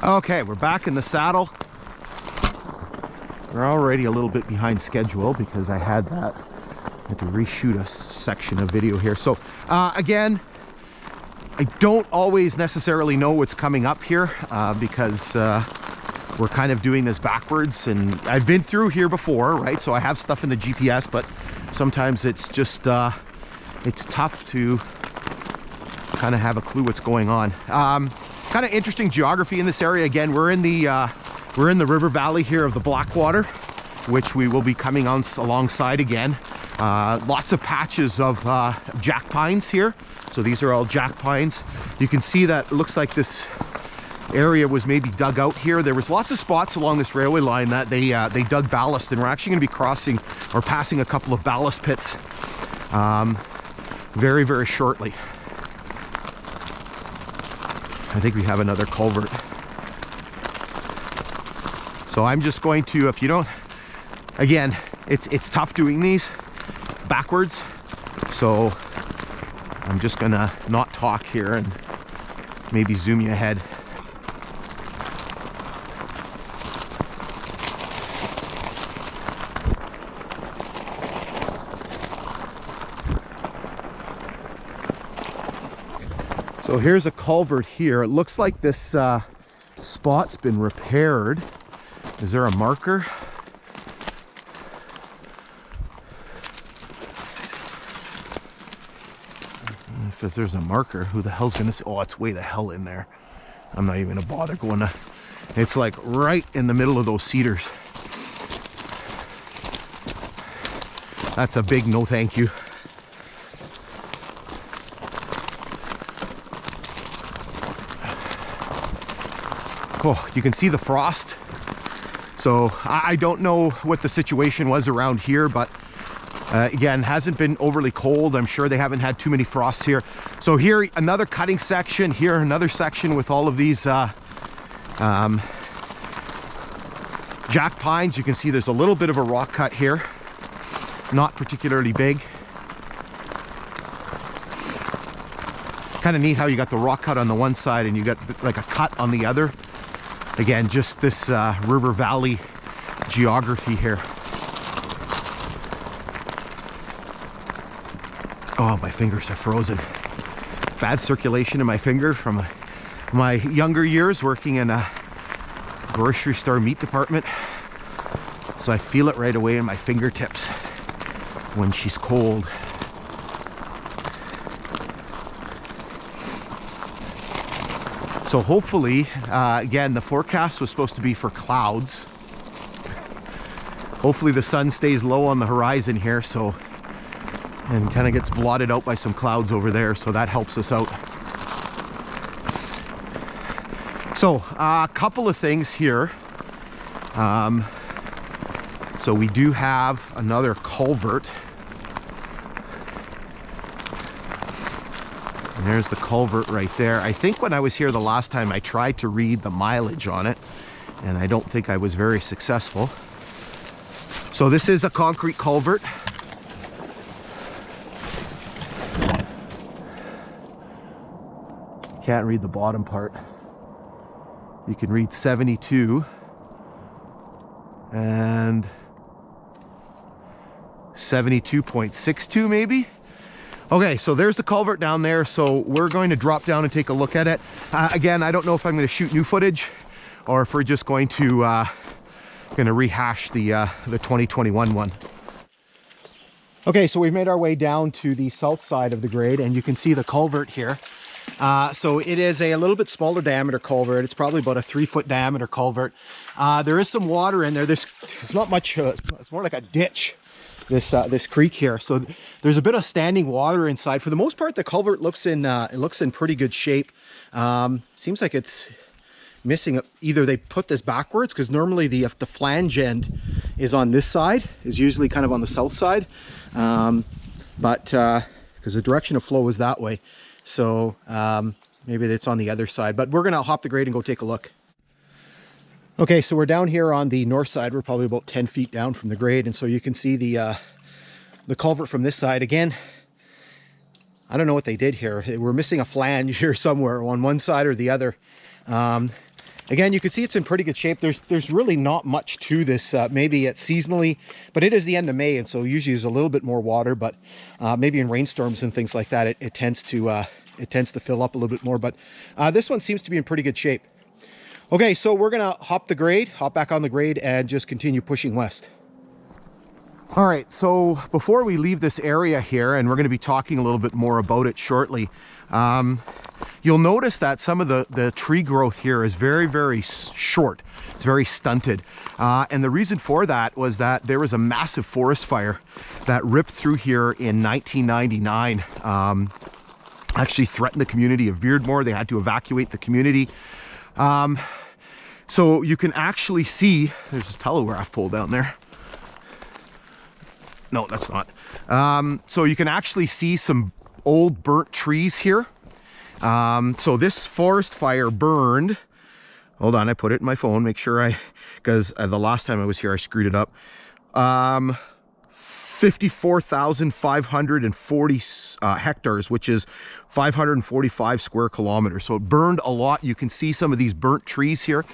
Okay, we're back in the saddle. We're already a little bit behind schedule because I had to reshoot a section of video here. So again, I don't always necessarily know what's coming up here because we're kind of doing this backwards, and I've been through here before, right? So I have stuff in the GPS, but sometimes it's just it's tough to kind of have a clue what's going on. Kind of interesting geography in this area. Again, we're in the river valley here of the Blackwater, which we will be coming on alongside again. Lots of patches of jack pines here. So these are all jack pines. You can see that it looks like this area was maybe dug out here. There was lots of spots along this railway line that they dug ballast, and we're actually going to be crossing or passing a couple of ballast pits very, very shortly. I think we have another culvert. So I'm just going to, if you don't, again, it's tough doing these backwards. So I'm just gonna not talk here and maybe zoom you ahead. So here's a culvert here. It looks like this spot's been repaired. Is there a marker? If there's a marker, who the hell's gonna say? Oh, it's way the hell in there. I'm not even gonna bother going to. It's like right in the middle of those cedars. That's a big no thank you. Oh, you can see the frost. So I don't know what the situation was around here, but again, hasn't been overly cold. I'm sure they haven't had too many frosts here. So here, another cutting section. Here, another section with all of these jack pines. You can see there's a little bit of a rock cut here. Not particularly big. Kind of neat how you got the rock cut on the one side and you got like a cut on the other. Again, just this river valley geography here. Oh, my fingers are frozen. Bad circulation in my finger from my younger years working in a grocery store meat department. So I feel it right away in my fingertips when she's cold. So hopefully, again, the forecast was supposed to be for clouds. Hopefully the sun stays low on the horizon here, so, and kind of gets blotted out by some clouds over there, so that helps us out. So a couple of things here. So we do have another culvert. And there's the culvert right there. I think when I was here the last time I tried to read the mileage on it, and I don't think I was very successful. So this is a concrete culvert. Can't read the bottom part. You can read 72 and 72.62 maybe. Okay, so there's the culvert down there. So we're going to drop down and take a look at it. Again, I don't know if I'm going to shoot new footage or if we're just going to rehash the 2021 one. Okay, so we've made our way down to the south side of the grade, and you can see the culvert here. So it is a little bit smaller diameter culvert. It's probably about a 3-foot diameter culvert. There is some water in there. It's not much. It's more like a ditch. This creek here. So there's a bit of standing water inside. For the most part, the culvert looks in pretty good shape. Seems like it's missing. Either they put this backwards, because normally the flange end is on this side, is usually kind of on the south side, but because the direction of flow is that way, so maybe it's on the other side. But we're gonna hop the grade and go take a look. Okay, so we're down here on the north side. We're probably about 10 feet down from the grade, and so you can see the culvert from this side. Again, I don't know what they did here. We're missing a flange here somewhere on one side or the other. Again, you can see it's in pretty good shape. There's really not much to this. Maybe it's seasonally, but it is the end of May, and so usually there's a little bit more water, but maybe in rainstorms and things like that, it tends to fill up a little bit more. But this one seems to be in pretty good shape. Okay, so we're gonna hop back on the grade, and just continue pushing west. All right, so before we leave this area here, and we're going to be talking a little bit more about it shortly, you'll notice that some of the tree growth here is very, very short. It's very stunted. And the reason for that was that there was a massive forest fire that ripped through here in 1999. Actually threatened the community of Beardmore. They had to evacuate the community. So you can actually see, there's a telegraph pole down there. No, that's not. So you can actually see some old burnt trees here. So this forest fire burned, hold on, I put it in my phone, make sure because the last time I was here I screwed it up. 54,540 hectares, which is 545 square kilometers. So it burned a lot. You can see some of these burnt trees here.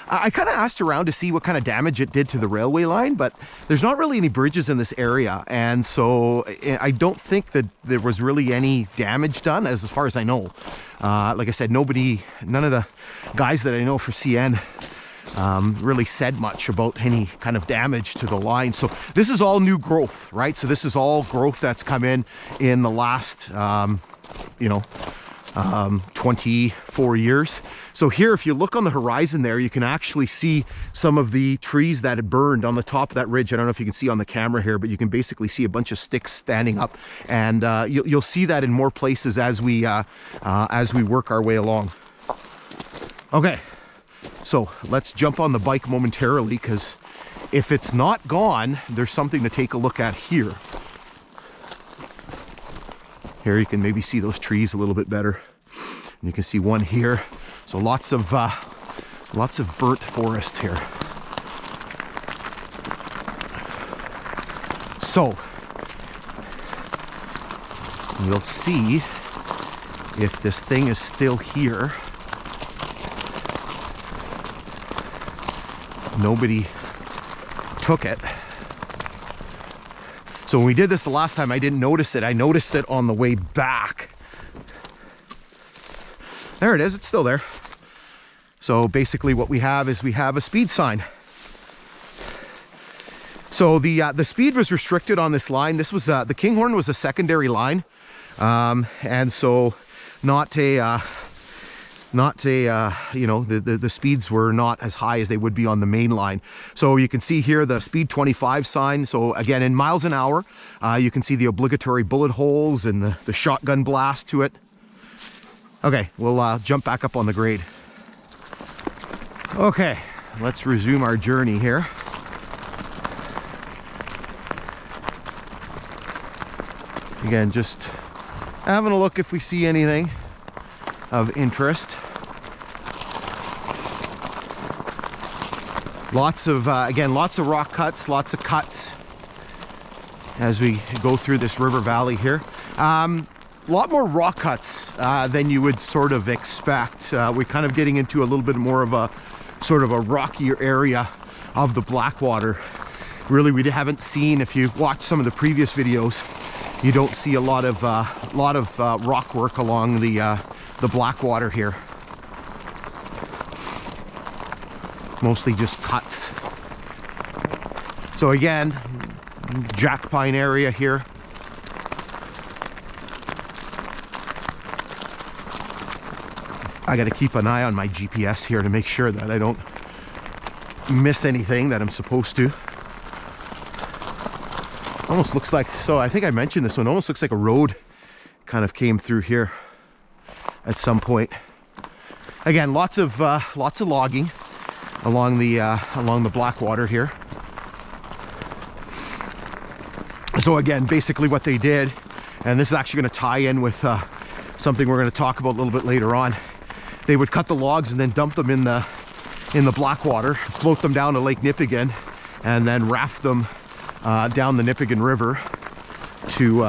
I kind of asked around to see what kind of damage it did to the railway line, but there's not really any bridges in this area. And so I don't think that there was really any damage done as far as I know. Like I said, none of the guys that I know for CN really said much about any kind of damage to the line. So this is all new growth, right? So this is all growth that's come in the last 24 years. So here, if you look on the horizon there, you can actually see some of the trees that had burned on the top of that ridge. I don't know if you can see on the camera here, but you can basically see a bunch of sticks standing up, and you'll see that in more places as we work our way along. Okay, so let's jump on the bike momentarily, because if it's not gone, there's something to take a look at here. Here you can maybe see those trees a little bit better. And you can see one here. So lots of burnt forest here. So we'll see if this thing is still here. Nobody took it. So when we did this the last time, I didn't notice it. I noticed it on the way back. There it is, it's still there. So basically what we have is we have a speed sign. So the speed was restricted on this line. This was the Kinghorn was a secondary line. And so the speeds were not as high as they would be on the main line. So you can see here the speed 25 sign. So again, in miles an hour, you can see the obligatory bullet holes and the shotgun blast to it. Okay, we'll jump back up on the grade. Okay, let's resume our journey here. Again, just having a look if we see anything of interest. Lots of rock cuts, lots of cuts as we go through this river valley here. A lot more rock cuts than you would sort of expect. We're kind of getting into a little bit more of a sort of a rockier area of the Blackwater. Really, we haven't seen, if you watch some of the previous videos, you don't see a lot of rock work along the Blackwater here. Mostly just cuts. So again, jack pine area here. I got to keep an eye on my GPS here to make sure that I don't miss anything that I'm supposed to. Almost looks like, so I think I mentioned this one, almost looks like a road kind of came through here at some point. Again, lots of logging along the Blackwater here. So again, basically what they did, and this is actually going to tie in with something we're going to talk about a little bit later on. They would cut the logs and then dump them in the Blackwater, float them down to Lake Nipigon, and then raft them down the Nipigon River to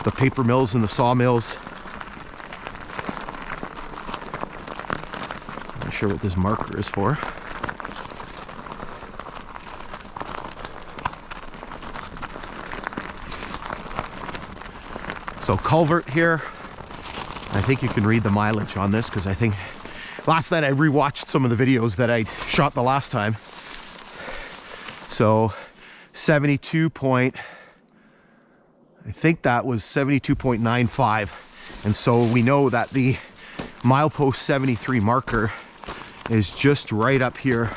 the paper mills and the sawmills. sure what this marker is for. So culvert here. I think you can read the mileage on this because I think last night I rewatched some of the videos that I shot the last time. So 72 point, I think that was 72.95. And so we know that the milepost 73 marker is just right up here.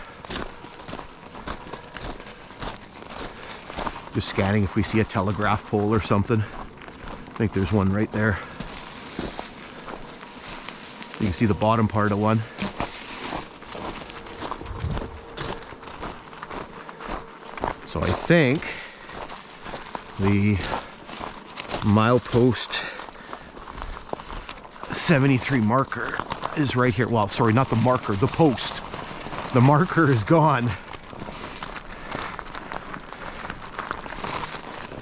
Just scanning if we see a telegraph pole or something. I think there's one right there. You can see the bottom part of one. So I think the milepost 73 marker is right here. Well, sorry, not the marker, the post. The marker is gone.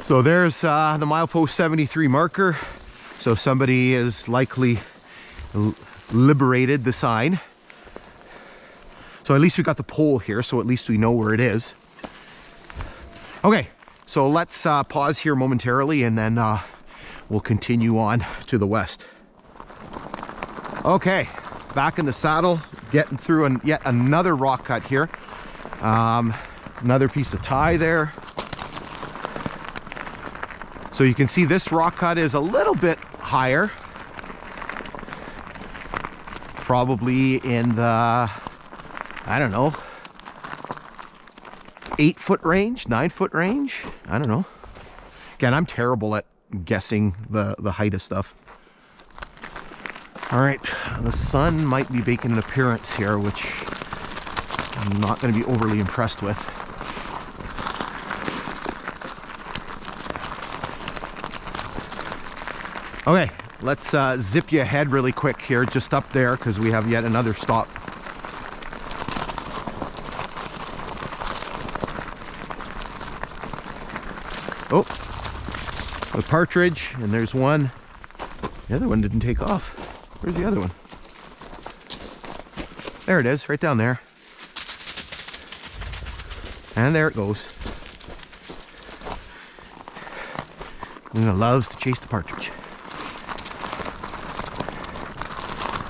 So there's the milepost 73 marker. So somebody is likely liberated the sign. So at least we got the pole here, so at least we know where it is. Okay, so let's pause here momentarily and then we'll continue on to the west. Okay, back in the saddle, getting through yet another rock cut here. Another piece of tie there. So you can see this rock cut is a little bit higher. Probably in the, I don't know, 8-foot range, 9-foot range. I don't know. Again, I'm terrible at guessing the height of stuff. All right, the sun might be making an appearance here, which I'm not going to be overly impressed with. Okay, let's zip you ahead really quick here, just up there, because we have yet another stop. Oh, a partridge, and there's one. The other one didn't take off. Where's the other one? There it is, right down there. And there it goes. Luna loves to chase the partridge.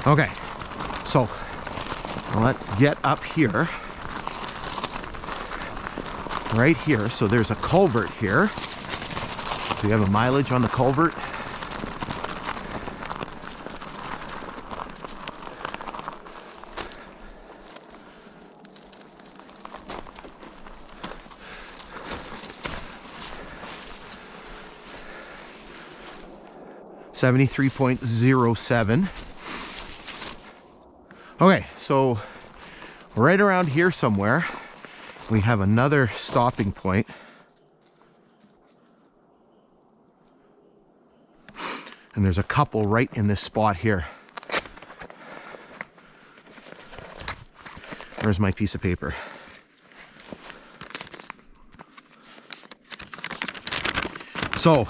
Okay, so let's get up here. Right here, so there's a culvert here. So we have a mileage on the culvert. $73.07. Okay, so right around here somewhere we have another stopping point. And there's a couple right in this spot here. Where's my piece of paper? So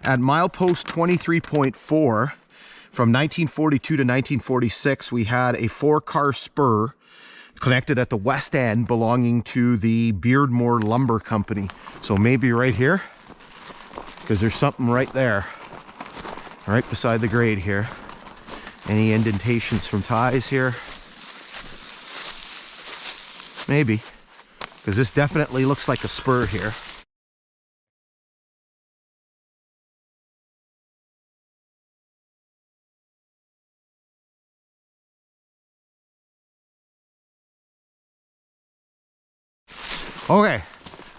at milepost 23.4, from 1942 to 1946, we had a 4-car spur connected at the west end belonging to the Beardmore Lumber Company. So maybe right here, because there's something right there, right beside the grade here. Any indentations from ties here? Maybe, because this definitely looks like a spur here. Okay,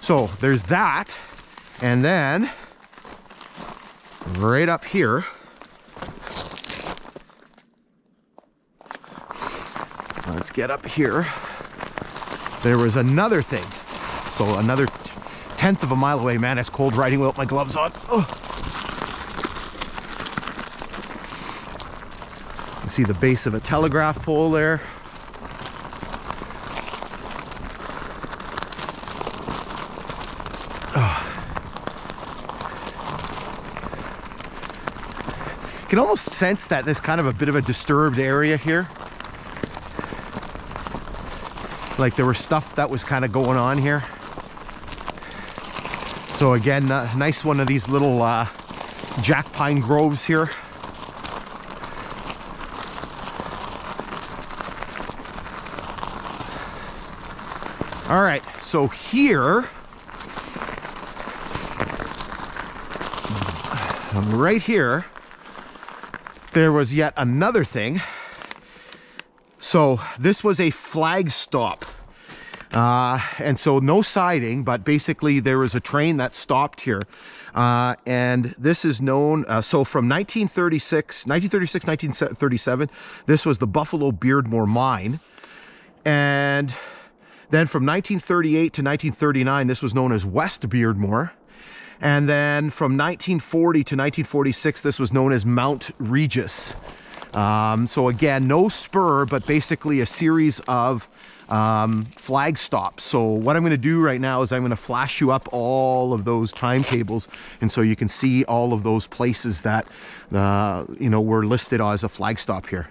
so there's that, and then right up here, let's get up here, there was another thing. So another 1/10 of a mile away. Man, it's cold riding without my gloves on. Oh. You see the base of a telegraph pole there. You can almost sense that there's kind of a bit of a disturbed area here. like there was stuff that was kind of going on here. So again, nice one of these little jack pine groves here. All right, so here, right here, there was yet another thing. So this was a flag stop. And so no siding, but basically there was a train that stopped here. And this is known, so from 1937, this was the Buffalo Beardmore mine. And then from 1938 to 1939, this was known as West Beardmore. And then from 1940 to 1946, this was known as Mount Regis. So again, no spur, but basically a series of flag stops. So what I'm going to do right now is I'm going to flash you up all of those timetables, and so you can see all of those places that you know, were listed as a flag stop here.